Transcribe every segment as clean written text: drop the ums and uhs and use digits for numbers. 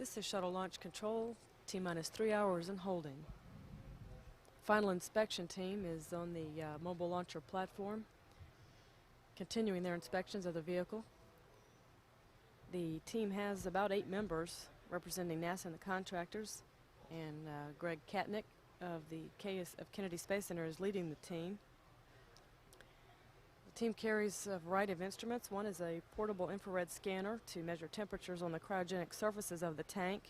This is shuttle launch control, T-minus 3 hours and holding. Final inspection team is on the mobile launcher platform, continuing their inspections of the vehicle. The team has about 8 members representing NASA and the contractors, and Greg Katnick of the Kennedy Space Center is leading the team. The team carries a variety of instruments. One is a portable infrared scanner to measure temperatures on the cryogenic surfaces of the tank,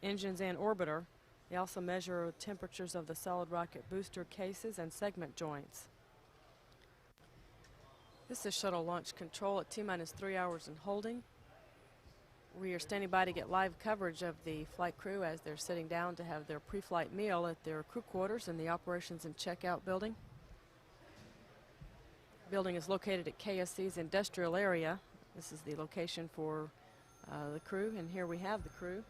engines, and orbiter. They also measure temperatures of the solid rocket booster cases and segment joints. This is shuttle launch control at T-minus 3 hours and holding. We are standing by to get live coverage of the flight crew as they're sitting down to have their pre-flight meal at their crew quarters in the operations and checkout building. The building is located at KSC's industrial area. This is the location for the crew, and here we have the crew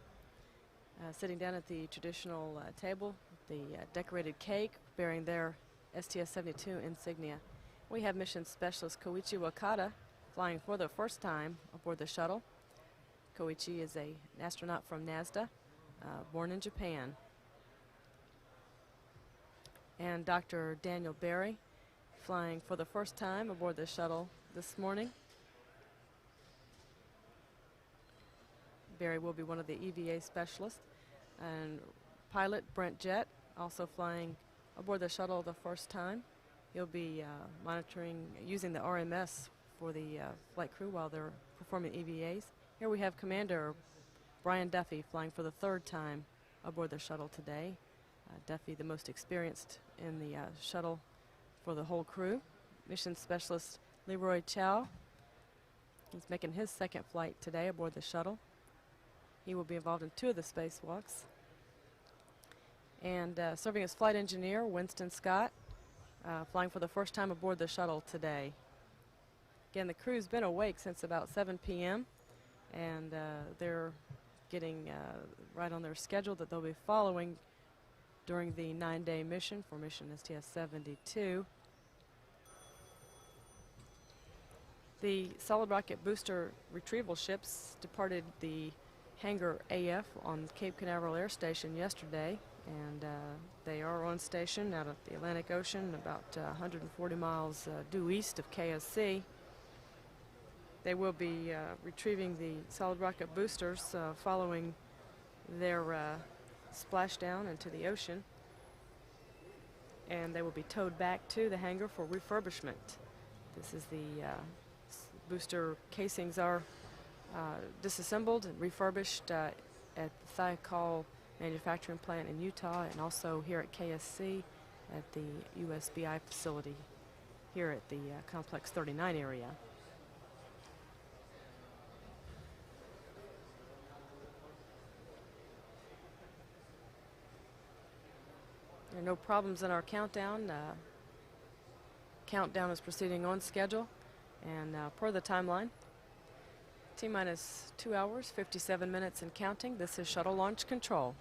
sitting down at the traditional table, the decorated cake bearing their STS 72 insignia. We have mission specialist Koichi Wakata flying for the first time aboard the shuttle. Koichi is an astronaut from NASA, born in Japan. And Dr. Daniel Berry flying for the first time aboard the shuttle this morning. Berry will be one of the EVA specialists. And pilot Brent Jett also flying aboard the shuttle the first time. He'll be using the RMS for the flight crew while they're performing EVAs. Here we have Commander Brian Duffy flying for the third time aboard the shuttle today. Duffy, the most experienced in the shuttle for the whole crew. Mission Specialist Leroy Chow, he's making his second flight today aboard the shuttle. He will be involved in 2 of the spacewalks. And serving as flight engineer, Winston Scott, flying for the first time aboard the shuttle today. Again, the crew's been awake since about 7 p.m. and they're getting right on their schedule that they'll be following during the 9-day mission for mission STS 72. The solid rocket booster retrieval ships departed the hangar AF on Cape Canaveral Air Station yesterday, and they are on station out of the Atlantic Ocean about 140 miles due east of KSC. They will be retrieving the solid rocket boosters following their splashdown into the ocean, and they will be towed back to the hangar for refurbishment. This is the booster casings are disassembled and refurbished at the Thiokol manufacturing plant in Utah, and also here at KSC at the USBI facility here at the Complex 39 area. There are no problems in our countdown. Countdown is proceeding on schedule and per the timeline. T-minus 2 hours, 57 minutes and counting. This is shuttle launch control.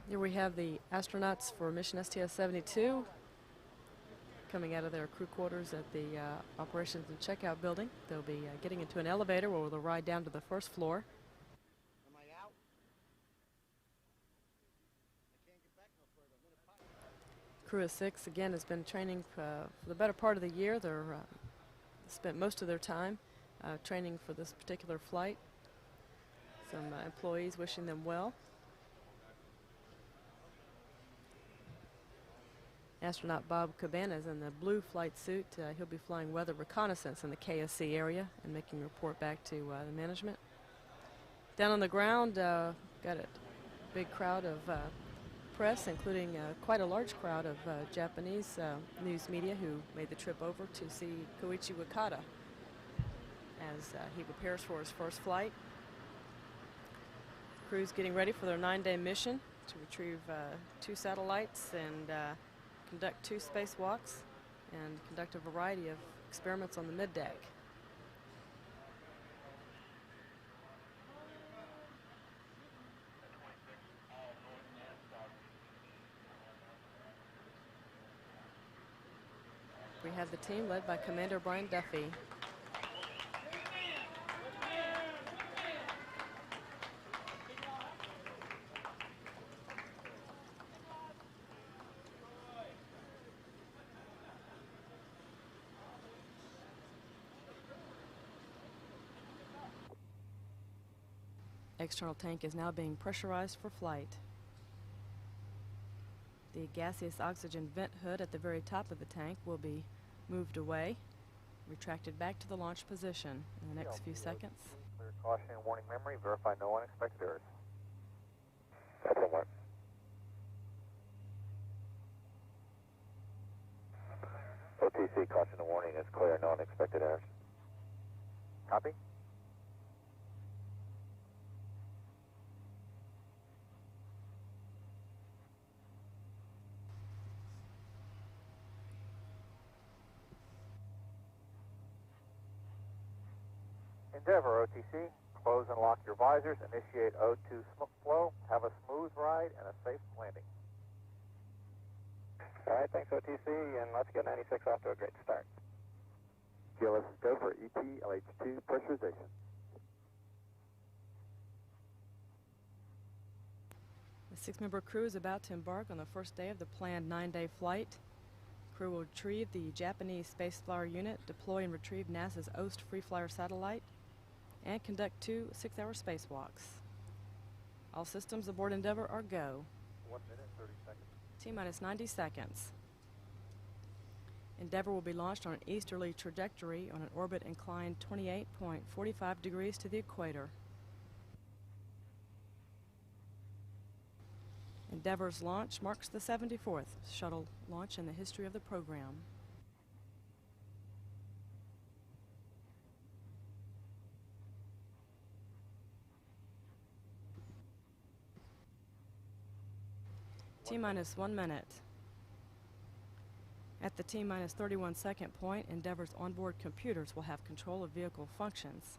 Here we have the astronauts for mission STS 72 coming out of their crew quarters at the operations and checkout building. They'll be getting into an elevator where they'll ride down to the first floor. Am I out? I can't get back no further. I'm in a pipe. Crew of 6 again has been training for the better part of the year. They're spent most of their time training for this particular flight. Some employees wishing them well. Astronaut Bob Cabanas in the blue flight suit. He'll be flying weather reconnaissance in the KSC area and making a report back to the management. Down on the ground, got a big crowd of press, including quite a large crowd of Japanese news media who made the trip over to see Koichi Wakata as he prepares for his first flight. Crew's getting ready for their 9-day mission to retrieve 2 satellites and conduct 2 spacewalks and conduct a variety of experiments on the middeck. We have the team led by Commander Brian Duffy. External tank is now being pressurized for flight. The gaseous oxygen vent hood at the very top of the tank will be moved away, retracted back to the launch position in the next few seconds. Clear caution and warning memory. Verify no unexpected errors. That's all right. OTC caution and warning is clear, no unexpected errors. Copy? Endeavor OTC, close and lock your visors, initiate O2 flow, have a smooth ride and a safe landing. All right, thanks OTC, and let's get 96 off to a great start. GLS go for ET LH2 pressurization. The 6-member crew is about to embark on the first day of the planned 9-day flight. Crew will retrieve the Japanese Space Flyer unit, deploy and retrieve NASA's OST Free Flyer satellite, and conduct 2 6-hour spacewalks. All systems aboard Endeavour are go. 1 minute, 30 seconds. T-minus 90 seconds. Endeavour will be launched on an easterly trajectory on an orbit inclined 28.45 degrees to the equator. Endeavour's launch marks the 74th shuttle launch in the history of the program. T-minus 1 minute. At the T-minus 31 second point, Endeavour's onboard computers will have control of vehicle functions.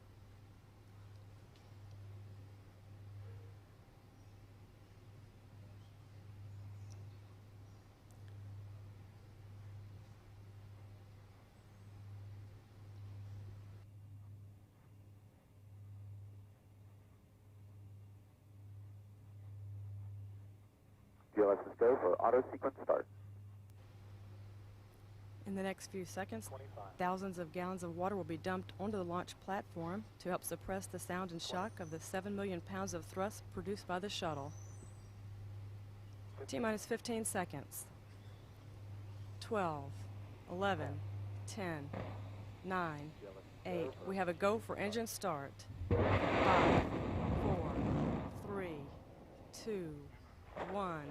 GLS is go for auto sequence start. In the next few seconds, 25. thousands of gallons of water will be dumped onto the launch platform to help suppress the sound and shock of the 7 million pounds of thrust produced by the shuttle. T-minus 15 seconds. 12, 11, 10, 9, 8. We have a go for engine start. 5, 4, 3, 2, 1.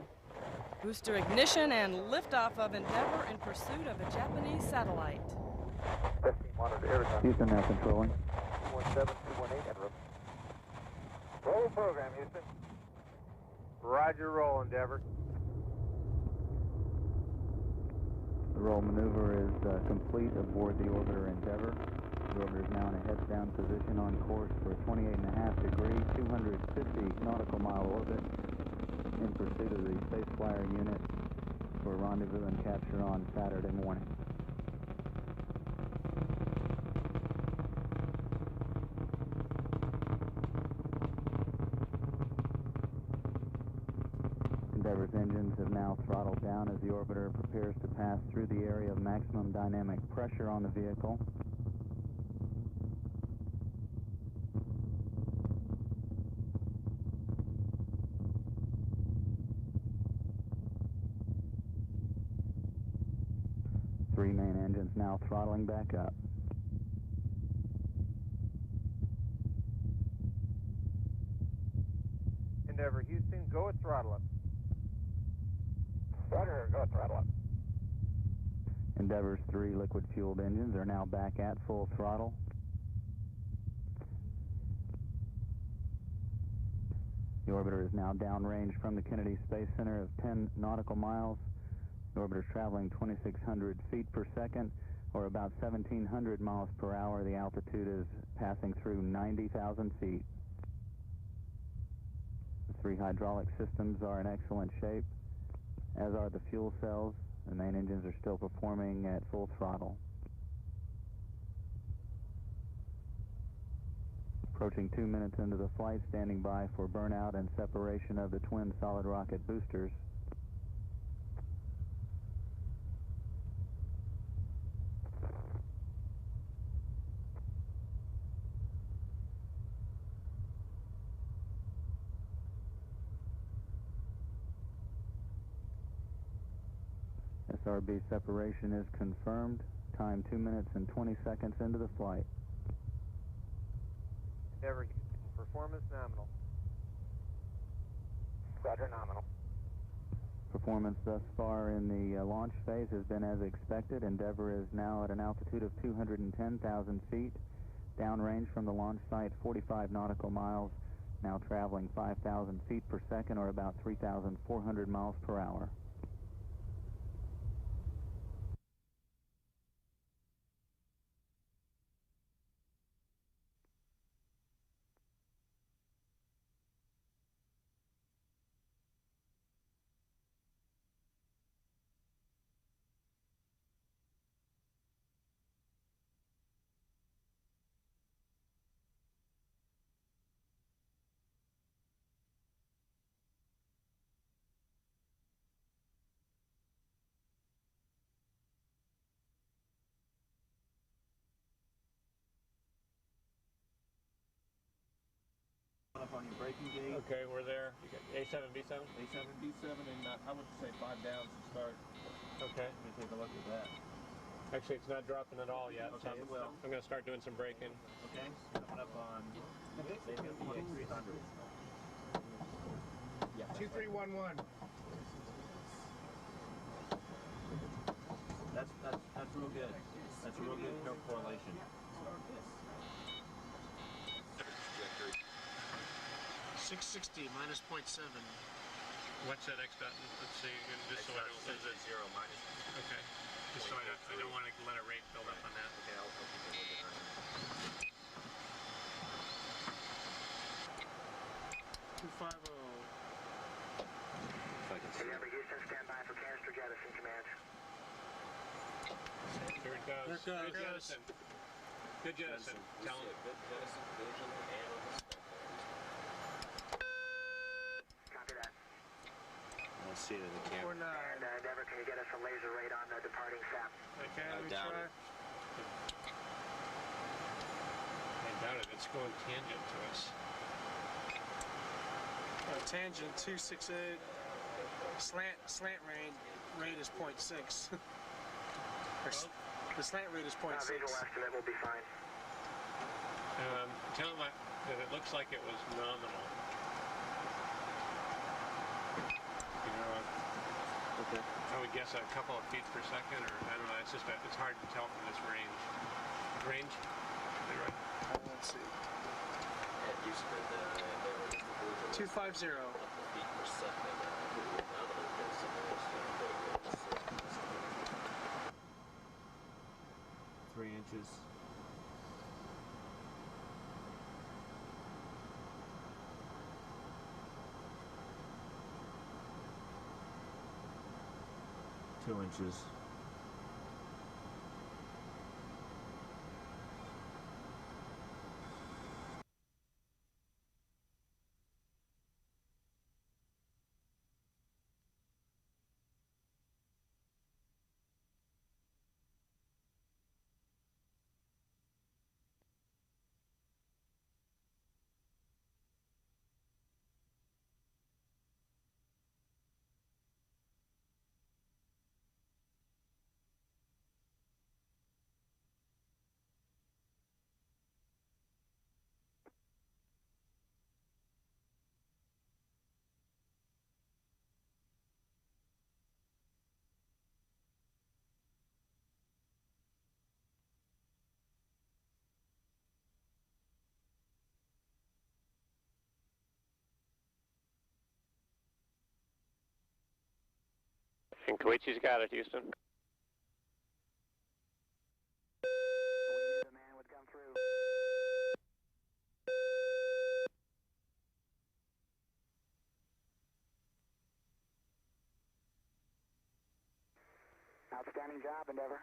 Booster ignition and liftoff of Endeavour in pursuit of a Japanese satellite. Testing monitor air. Houston now controlling. 217, 218, and roll program, Houston. Roger, roll, Endeavour. The roll maneuver is complete aboard the orbiter Endeavour. The orbiter is now in a heads-down position on course for a 28.5 degree, 250 nautical mile orbit in pursuit of the Space Flyer unit for rendezvous and capture on Saturday morning. Endeavour's engines have now throttled down as the orbiter prepares to pass through the area of maximum dynamic pressure on the vehicle. Three main engines now throttling back up. Endeavour, Houston, go at throttle up. Roger, go at throttle up. Endeavour's 3 liquid-fueled engines are now back at full throttle. The orbiter is now downrange from the Kennedy Space Center of 10 nautical miles. The orbiter is traveling 2,600 feet per second, or about 1,700 miles per hour. The altitude is passing through 90,000 feet. The 3 hydraulic systems are in excellent shape, as are the fuel cells The main engines are still performing at full throttle. Approaching 2 minutes into the flight, standing by for burnout and separation of the twin solid rocket boosters. SRB separation is confirmed. Time 2 minutes and 20 seconds into the flight. Endeavour Houston, performance nominal. Roger, nominal. Performance thus far in the launch phase has been as expected. Endeavour is now at an altitude of 210,000 feet. Downrange from the launch site 45 nautical miles, now traveling 5,000 feet per second or about 3,400 miles per hour. Up on your braking gate. Okay, we're there. You got A7, B7? A7, B7, and I would say 5 downs to start. Okay. Let me take a look at that. Actually, it's not dropping at all yet. Okay, so well. I'm going to start doing some braking. Okay, coming up on AWA 300. Yeah. 2311. That's real good. That's a real good correlation. 660 minus 0.7. What's that X dot? Let's see, just so I don't lose it. 0 minus. Okay. Just so I don't want to let a rate build up on that. Okay, I'll keep it a little bit higher. 250. If I can see. Endeavour Houston, stand by for canister jettison command. Here it goes. There it goes. Good jettison. Good jettison. Tell him. Good jettison, vision, and on the spec. Copy that. I see it in the camera. 49. And Endeavour, can you get us a laser rate on the departing SAP? Okay, I let me doubt try. it. I doubt it. It's going tangent to us. Tangent 268. Slant rate is 0.6. The slant rate is 0.6. Visual estimate will be fine. Tell him that it looks like it was nominal. You know, Okay. I would guess a couple of feet per second, or I don't know. It's just it's hard to tell from this range. Range? Is that right? Let's see. Yeah, you said that 250. feet per second. 3 inches. Two inches. And Koichi's got it, Houston. The man would come through. Outstanding job, Endeavor.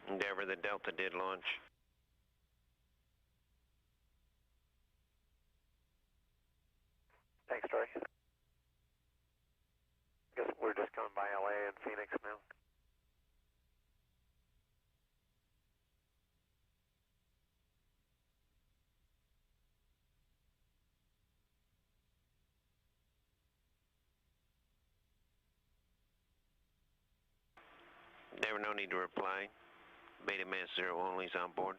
Endeavor, the Delta did launch. Thanks, Troy. Guess we're just coming by LA and Phoenix now. Endeavor, no need to reply. Beta Mass 0 only is on board.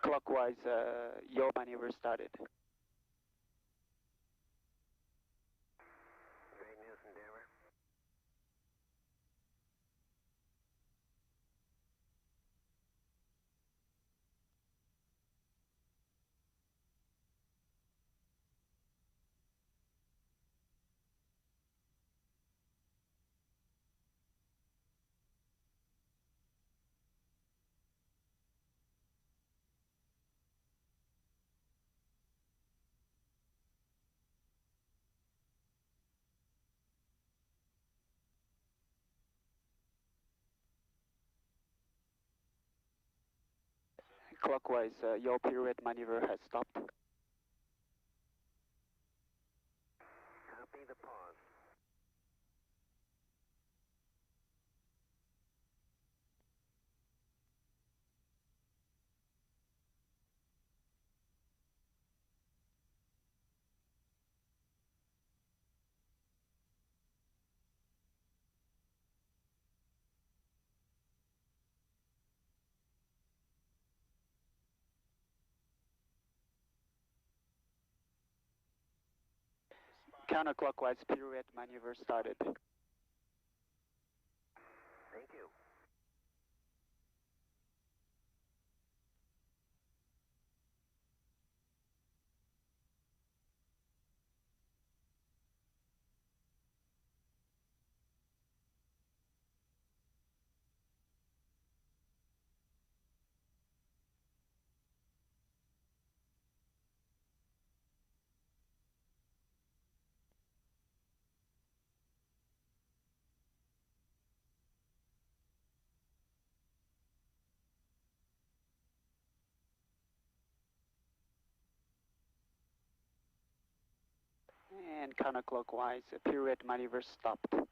Clockwise, yaw maneuver started. Great news, Endeavor. Clockwise, yaw pirouette maneuver has stopped. Copy the pause. Counterclockwise pirouette maneuver started. Thank you. And counterclockwise, pirouette maneuver stopped. Copy.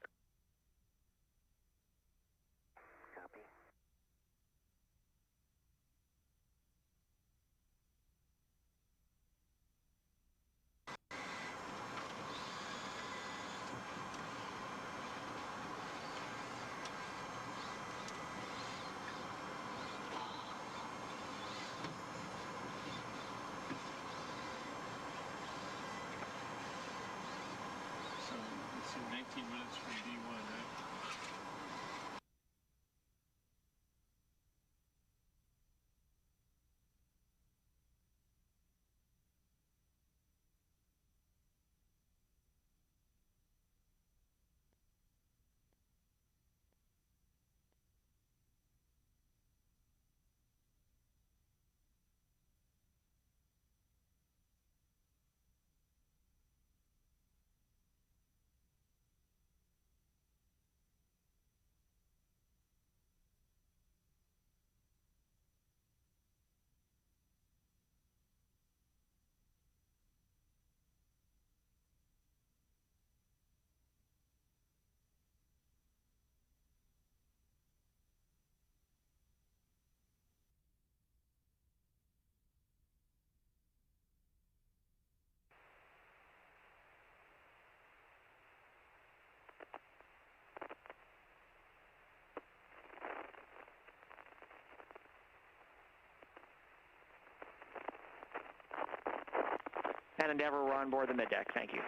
So it's in 19 minutes from D1, right? And Endeavor, we're on board the middeck. Thank you.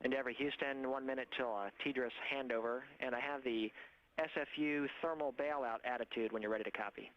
Endeavor Houston, 1 minute till TDRS handover, and I have the SFU thermal bailout attitude when you're ready to copy.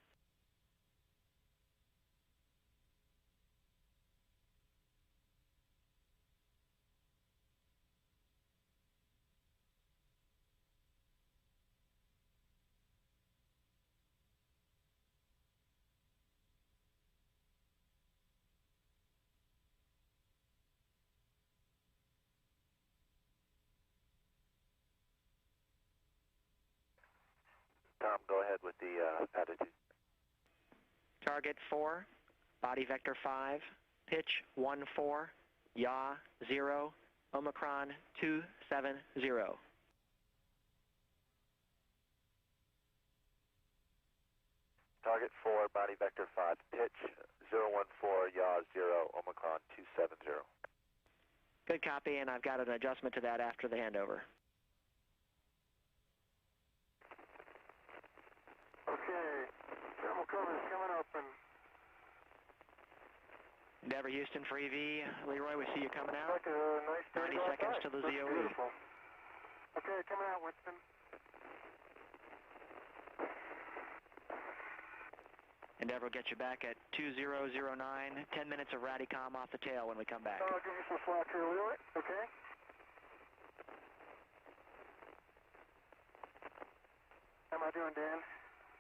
ahead with the attitude. Target 4, body vector 5, pitch 14, yaw 0, Omicron 270. Target 4, body vector 5, pitch 014, yaw 0, Omicron 270. Good copy, and I've got an adjustment to that after the handover. Okay, thermal cover is coming open. Endeavor Houston for EV. Leroy, we see you coming out. Like a nice 90 seconds to the Looks ZOE. beautiful. Okay, coming out, Winston. Endeavor will get you back at 2009. 10 minutes of Radicom off the tail when we come back. I'll give you some slack here, Leroy. Okay. How am I doing, Dan?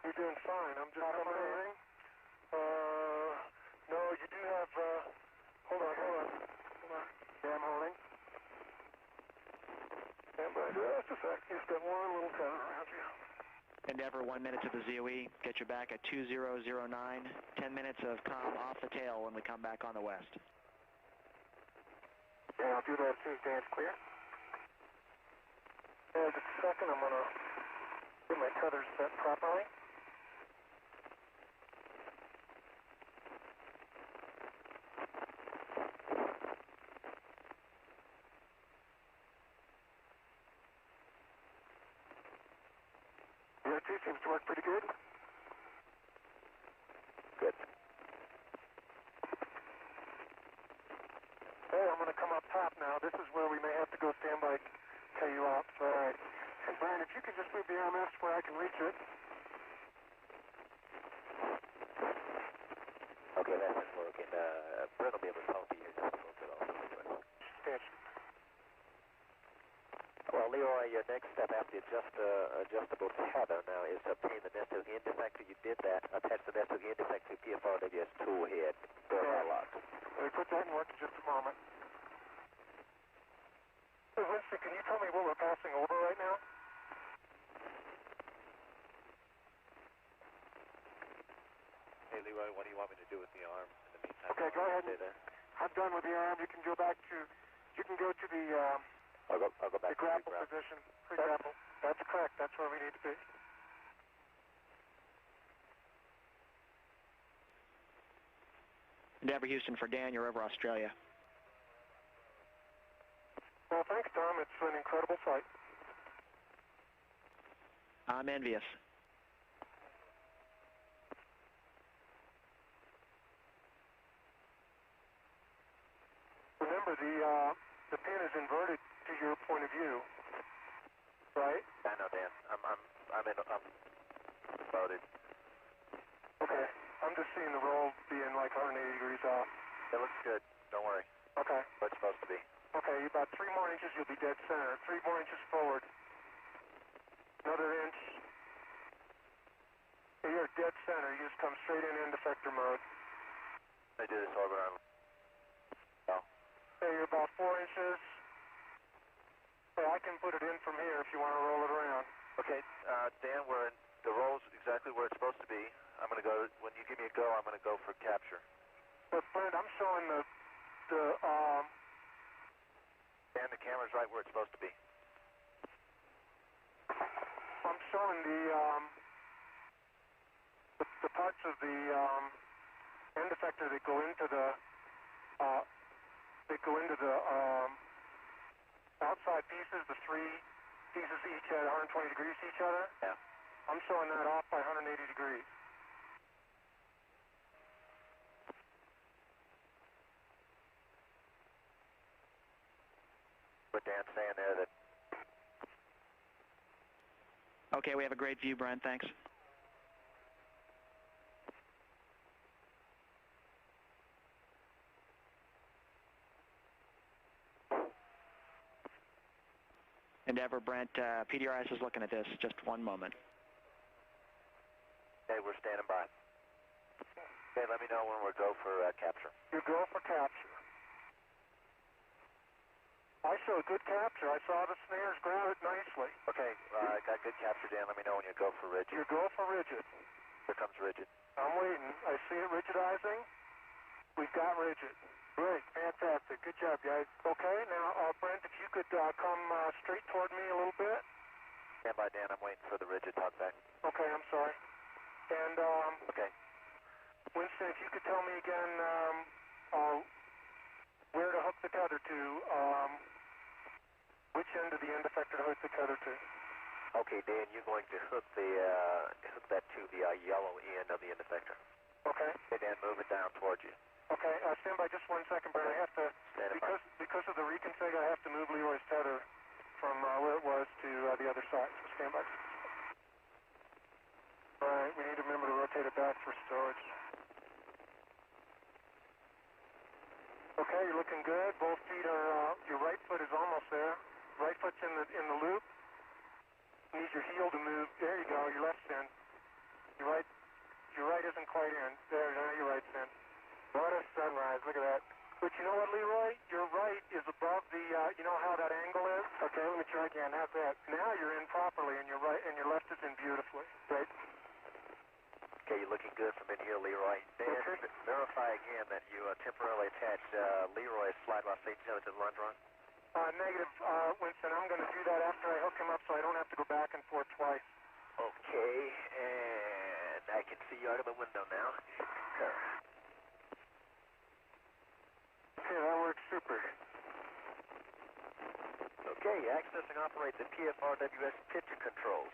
You're doing fine. I'm just coming in. No, you do have, hold on. Yeah, I'm holding. Stand by just a sec. Just got one little turn around you. Endeavor, 1 minute to the ZOE. Get you back at 2009. 10 minutes of comm off the tail when we come back on the west. Yeah, I'll do that as soon as Dan's clear. Yeah, just a second. I'm going to get my tethers set properly. The RT seems to work pretty good. Good. Hey, I'm going to come up top now. This is where we may have to go standby, tell you off. All right. And Brian, if you could just move the RMS where I can reach it. Okay, that's just working. Brent will be able to talk to you just a little bit also. Yes. Well, Leroy, your next step after the adjustable tether now is to obtain the necessary end effector. You did that. Attach the necessary end effector to PFRWS tool head. Door lock. Let me put that in work in just a moment. Hey, Winston, can you tell me what we're passing over right now? Hey, Leroy, what do you want me to do with the arm in the meantime? Okay, go ahead. I'm done with the arm. You can go back to, the, I'll go back The to grapple position, pre-grapple. That's correct. That's where we need to be. Endeavor Houston for Dan, you're over Australia. Well, thanks, Tom. It's an incredible sight. I'm envious. Remember, the pin is inverted to your point of view, right? I know, Dan. I'm loaded. Okay. I'm just seeing the roll being like 180 degrees off. It looks good. Don't worry. Okay. Where it's supposed to be. Okay, about 3 more inches, you'll be dead center. 3 more inches forward. Another inch. You're dead center. You just come straight in end effector mode. I do this orbit on. No. Okay, you're about 4 inches. Okay, I can put it in from here if you want to roll it around. Okay, Dan, we're in. The roll's exactly where it's supposed to be. I'm going to go, when you give me a go, I'm going to go for capture. But Brent, I'm showing Dan, the camera's right where it's supposed to be. I'm showing the parts of the end effector that go into the outside pieces, the 3 pieces each at 120 degrees each other. Yeah. I'm showing that off by 180 degrees. But Dan's saying there that... Okay, we have a great view, Brent. Thanks. Endeavor, Brent, PDRS is looking at this. Just 1 moment. Okay, we're standing by. Okay, let me know when we're go for capture. You go for capture. I showed good capture. I saw the snares grab it nicely. Okay, I got good capture, Dan. Let me know when you go for rigid. You go for rigid. Here comes rigid. I'm waiting. I see it rigidizing. We've got rigid. Great, fantastic. Good job, guys. Okay, now, Brent, if you could come straight toward me a little bit. Stand by, Dan. I'm waiting for the rigid talkback. Okay, I'm sorry. And, okay. Winston, if you could tell me again where to hook the tether to, which end of the end effector to hook the tether to. Okay, Dan, you're going to hook that to the yellow end of the end effector. Okay. Okay, Dan, move it down towards you. Okay, stand by just 1 second, Brent. I have to, because of the reconfig, I have to move Leroy's tether from where it was to the other side. So stand by. All right, we need to remember to rotate it back for storage. Okay, you're looking good. Both feet are, your right foot is almost there. Right foot's in the loop. Need your heel to move. There you go, your left's in. Your right isn't quite in. There, now your right's in. What a sunrise, look at that. But you know what, Leroy? Your right is above the, you know how that angle is? Okay, let me try again. How's that? Now you're in properly, and your right and your left is in beautifully. Right? Okay, you're looking good from in here, Leroy. Dan, okay. Verify again that you temporarily attached Leroy's slide rod safety tether to the lunge run. Negative, Winston. I'm going to do that after I hook him up so I don't have to go back and forth twice. Okay, and I can see you out of the window now. Okay, that works super. Okay, access and operate the PFRWS picture controls.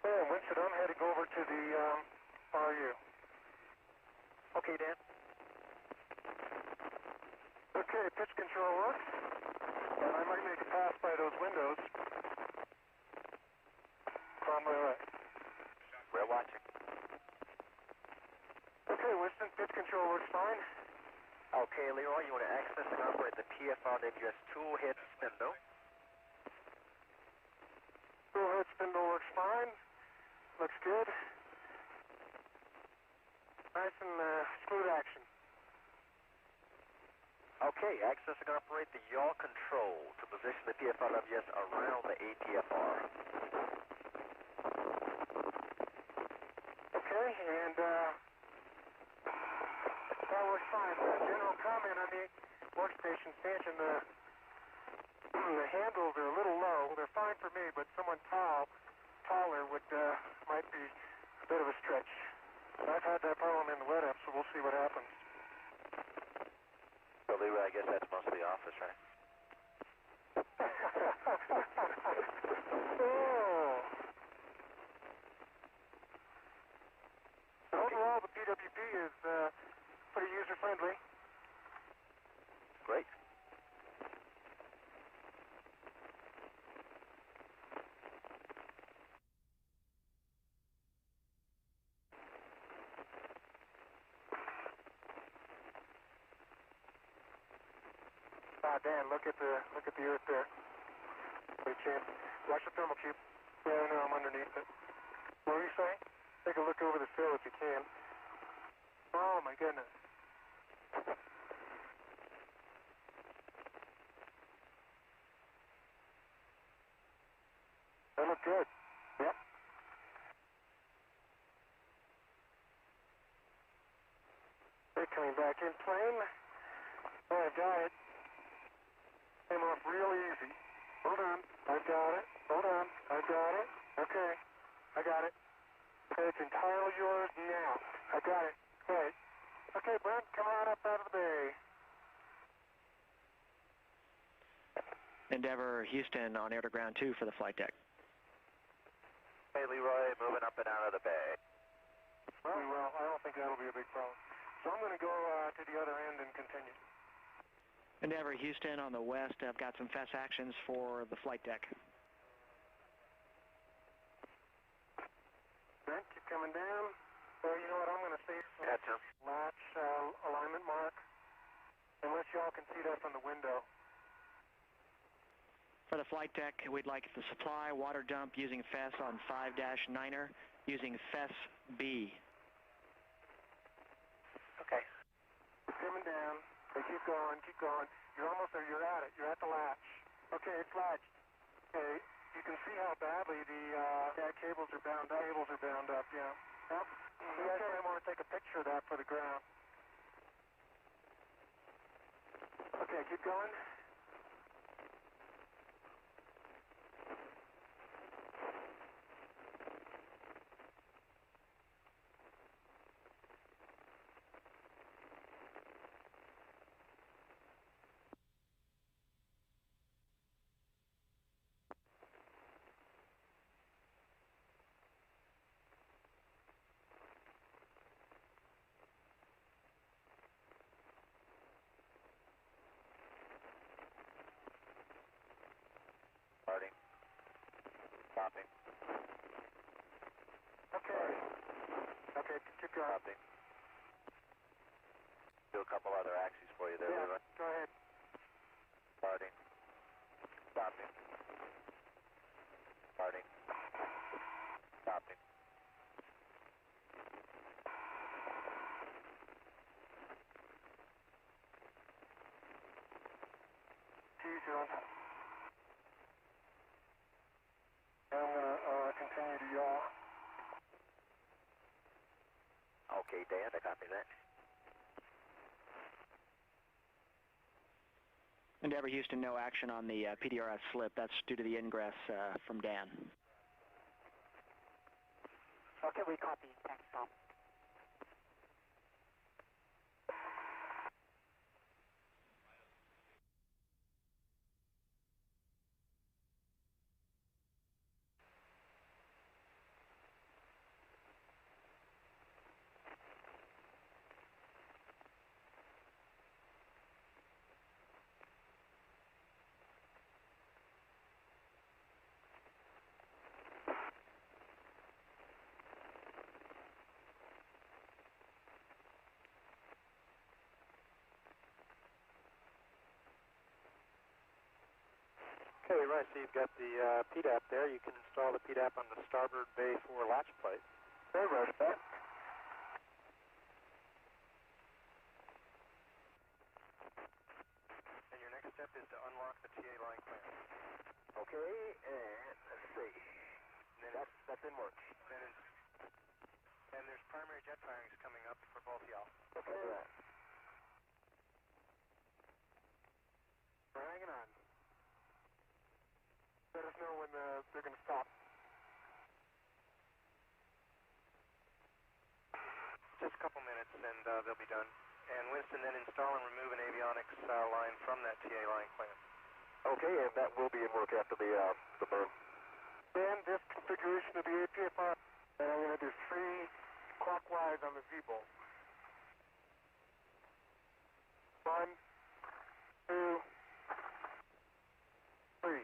Yeah, Winston, I'm heading over to the RU. Okay, Dan. Okay, pitch control works. And I might make a pass by those windows. On my right. We're watching. Okay, Winston, pitch control works fine. Okay, Leroy, you want to access and operate the PFRWS tool head spindle. Tool head spindle works fine. Looks good. Nice and smooth action. Okay, access and operate the yaw control to position the PFRWS around the ATFR. Okay, and that works fine. General comment on the workstation stanchion, the handles are a little low. They're fine for me, but someone taller might be a bit of a stretch. I've had that problem in the wet up, so we'll see what happens. So, Leroy, I guess that's mostly office, right? Oh. Overall, the PWP is pretty user-friendly. Great. Dan, look at the earth there. Wait, champ. Watch the thermal cube. Yeah, I know, I'm underneath it. What were you saying? Take a look over the sill if you can. Oh my goodness. That looked good. Yep. They're coming back in plane. Oh, I've got it. Came off real easy. Hold on. I've got it. Hold on. I've got it. Okay. I got it. Okay, it's entirely yours now. I got it. Great. Okay, Brent, come on up out of the bay. Endeavor Houston on air to ground 2 for the flight deck. Hey, Leroy, moving up and out of the bay. Well, I don't think that'll be a big problem. So I'm going to go to the other end and continue. Endeavor Houston on the west. I've got some fast actions for the flight deck. Brent, keep coming down. So you know what, I'm going to save some latch alignment mark, unless y'all can see that from the window. For the flight deck, we'd like the supply water dump using FES on 5-9er, using FES B. Okay. We're coming down. Okay, keep going, keep going. You're almost there. You're at it. You're at the latch. Okay, it's latched. Okay, you can see how badly the cables are bound up. Cables are bound up, yeah. Yep. Okay, I want to take a picture of that for the ground. Okay, keep going. Starting. Stopping. Okay. Okay, keep going. Stopping. Do a couple other axes for you there, Yeah, Leroy. go ahead. Starting. Stopping. Starting. Stopping. Easy on. I'm going to continue to yaw. Okay, Dan, I copy that. Endeavor Houston, no action on the PDRS slip. That's due to the ingress from Dan. Okay, we copy. Thanks, Tom. Okay, right, so you've got the PDAP there. You can install the PDAP on the starboard bay 4 latch plate. Okay, roger that. And your next step is to unlock the TA line clamp. Okay, and let's see. And then that's in work. And there's primary jet firings coming up for both y'all. Okay. We're hanging on. Let us know when they're going to stop. Just a couple minutes and they'll be done. And Winston, then install and remove an avionics line from that TA line clamp. Okay, and that will be in work after the burn. Then this configuration of the APFR, and I'm going to do 3 clockwise on the V-bolt. 1, 2, 3.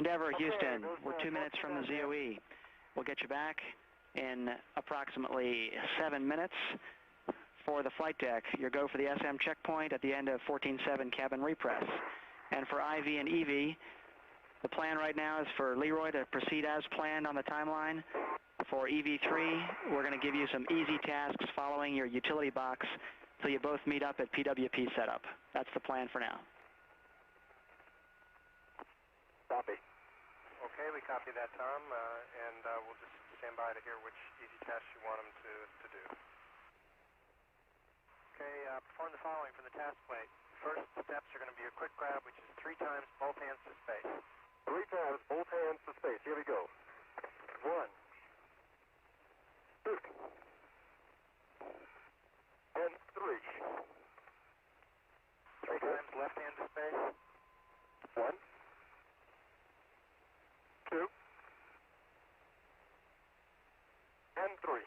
Endeavor Okay, Houston, those, we're 2 minutes from the ZOE. We'll get you back in approximately 7 minutes for the flight deck. Your go for the SM checkpoint at the end of 14.7 cabin repress. And for IV and EV, the plan right now is for Leroy to proceed as planned on the timeline. For EV3, we're going to give you some easy tasks following your utility box so you both meet up at PWP setup. That's the plan for now. Copy. Okay, we copy that, Tom, and we'll just stand by to hear which easy tasks you want them to do. Okay, perform the following for the task plate. First steps are going to be a quick grab, which is 3 times both hands to space. 3 times, both hands to space. Here we go. 1, 2, and 3. 3 times left hand to space. 1, 2, and 3.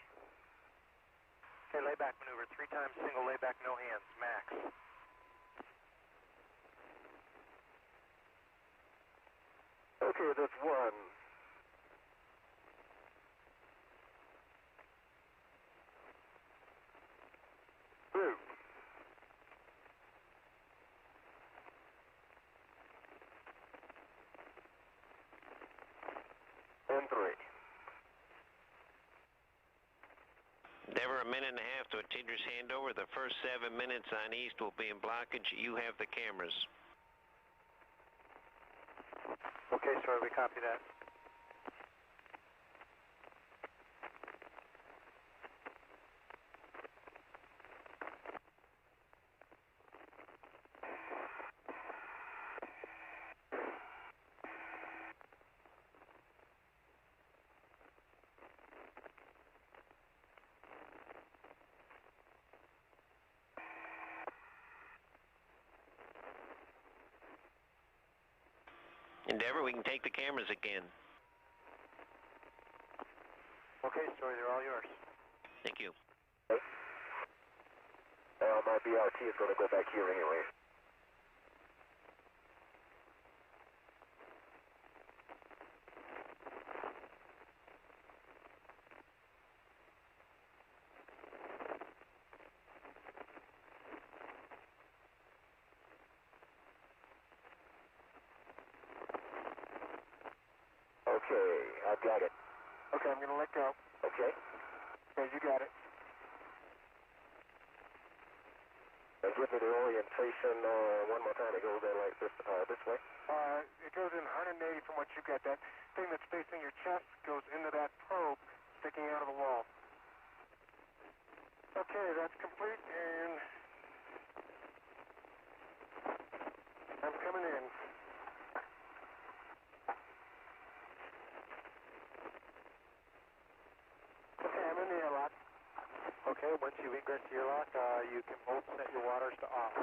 Okay, layback maneuver. 3 times single layback, no hands, max. Okay, that's 1. 2. And 3. Endeavor, a minute and a half to a Tidris handover. The first 7 minutes on east will be in blockage. You have the cameras. Okay, sir, we copy that. Endeavor, we can take the cameras again. Okay, sir, they're all yours. Thank you. My BRT is going to go back here anyway. Okay, I've got it. Okay, I'm going to let go. Okay. Okay, you got it. Give me the orientation one more time. It goes in like this way. It goes in 180 from what you got. That thing that's facing your chest goes into that probe sticking out of the wall. Okay, that's complete, and I'm coming in. Okay, I'm in the airlock. Okay, once you egress to your lock, you can both set your waters to off.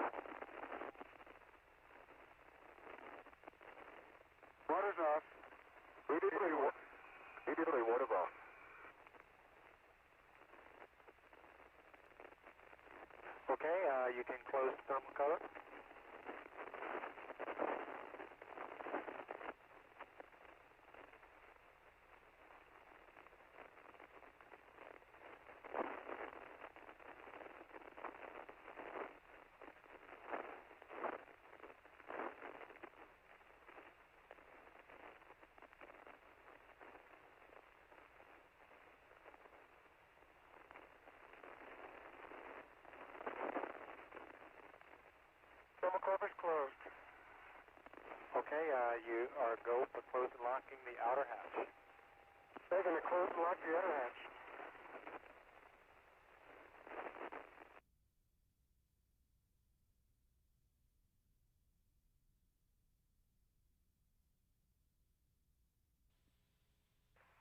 Water's off. Immediately water's off. Okay, you can close the thermal cover. Thermal cover's closed. Okay, you are go for close and locking the outer hatch. They're going to close and lock the outer hatch.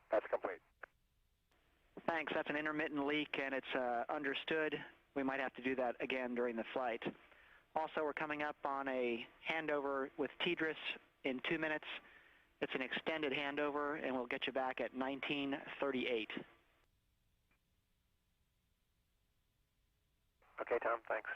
That's complete. Thanks. That's an intermittent leak, and it's understood. We might have to do that again during the flight. Also, we're coming up on a handover with Tidris in 2 minutes. It's an extended handover, and we'll get you back at 1938. Okay, Tom, thanks.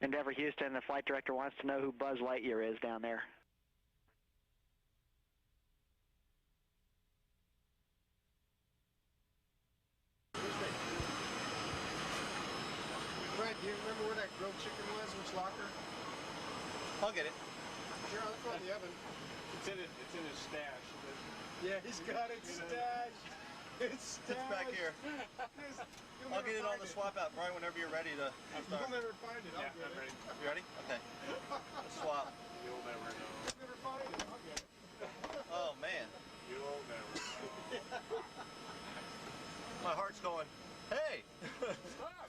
Endeavor Houston, the flight director wants to know who Buzz Lightyear is down there. Brad, do you remember where that grilled chicken was? Which locker? I'll get it. Sure, I'll throw it in the oven. It's in his stash. Yeah, he's got it stashed. It's stashed. It's back here. I'll get it on the swap out, Brian, whenever you're ready to start. You'll never find it. I'll Yeah, get I'm it. ready. You ready? Okay. Let's swap. You'll never know. You'll never find it. I'll get it. Oh, man. You'll never know. My heart's going, hey! Stop!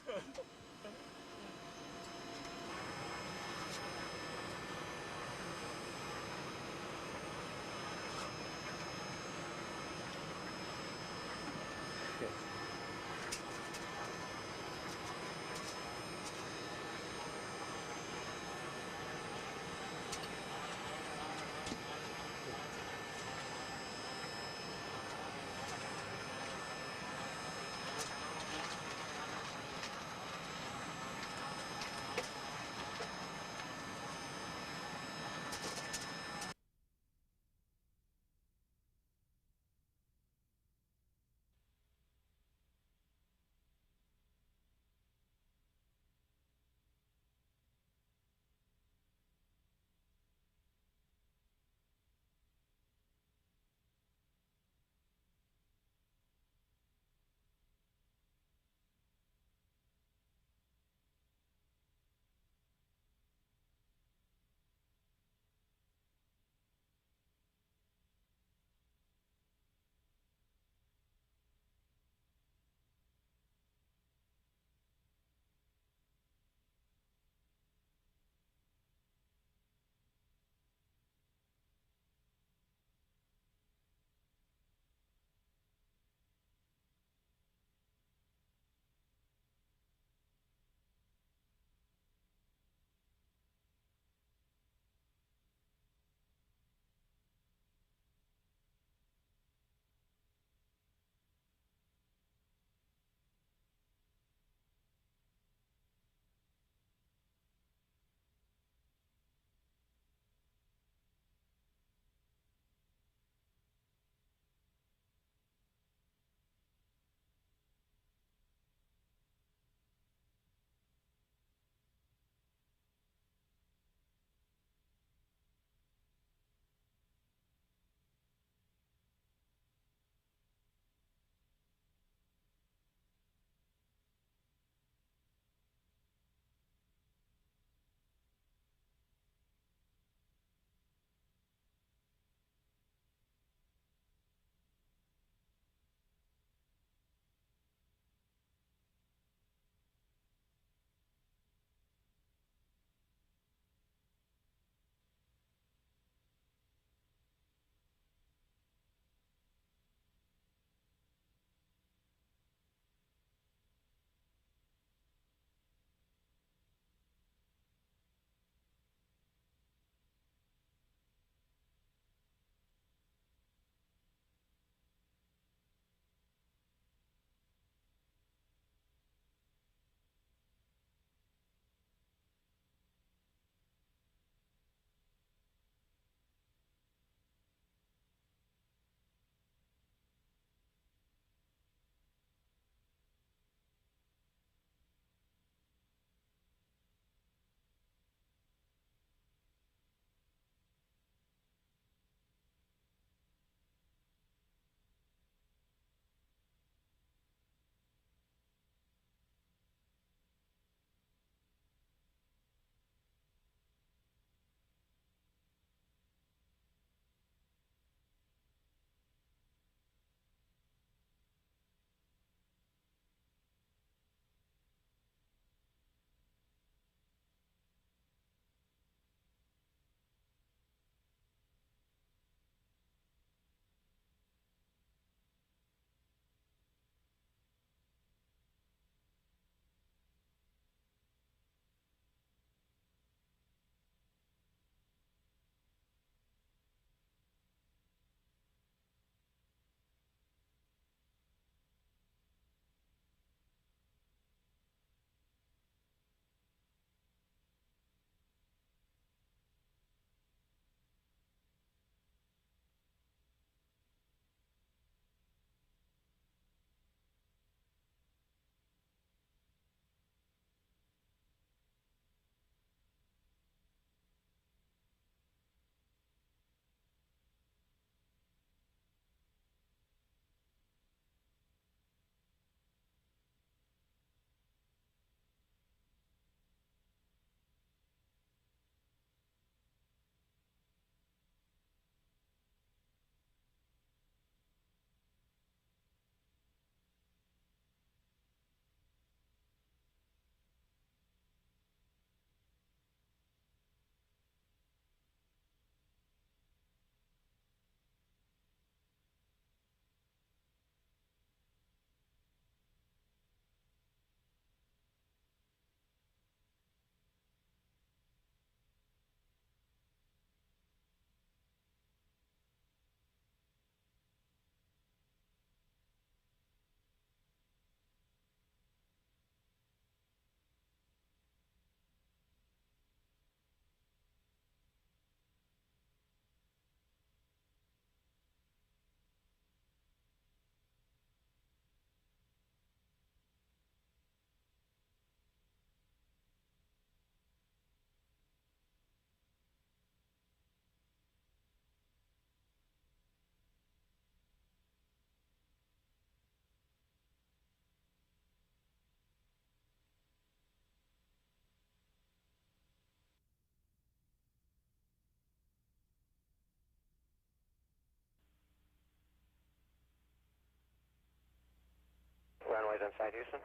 inside Houston.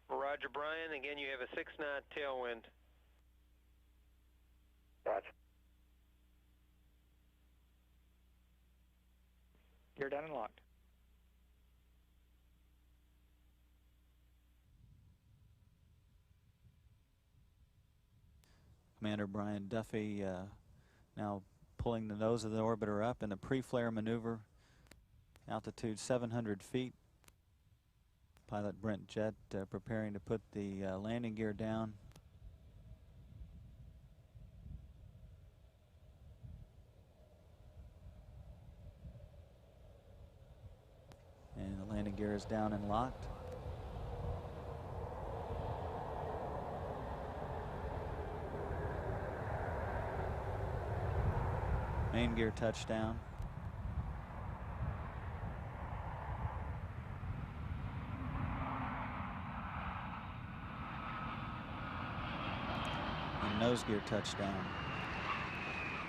Roger, Brian. Again, you have a 6-knot tailwind. Roger. Gear down and locked. Commander Brian Duffy now pulling the nose of the orbiter up in a pre-flare maneuver, altitude 700 feet. Pilot Brent Jett preparing to put the landing gear down. And the landing gear is down and locked. Main gear touchdown. And nose gear touchdown.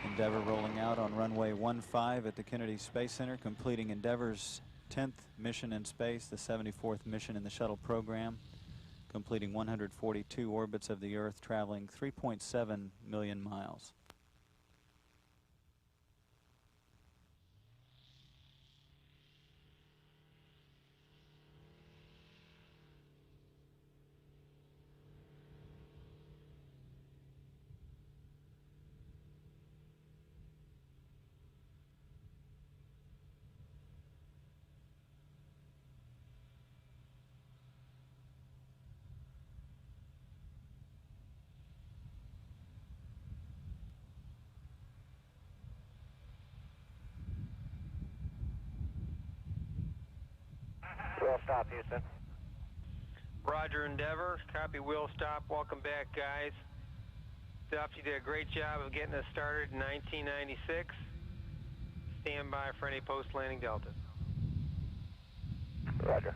Endeavour rolling out on runway 15 at the Kennedy Space Center, completing Endeavour's 10th mission in space, the 74th mission in the shuttle program, completing 142 orbits of the Earth, traveling 3.7 million miles. Wheel stop, Houston. Roger, Endeavour. Copy, wheel stop. Welcome back, guys. Duff, you did a great job of getting us started in 1996. Stand by for any post-landing deltas. Roger.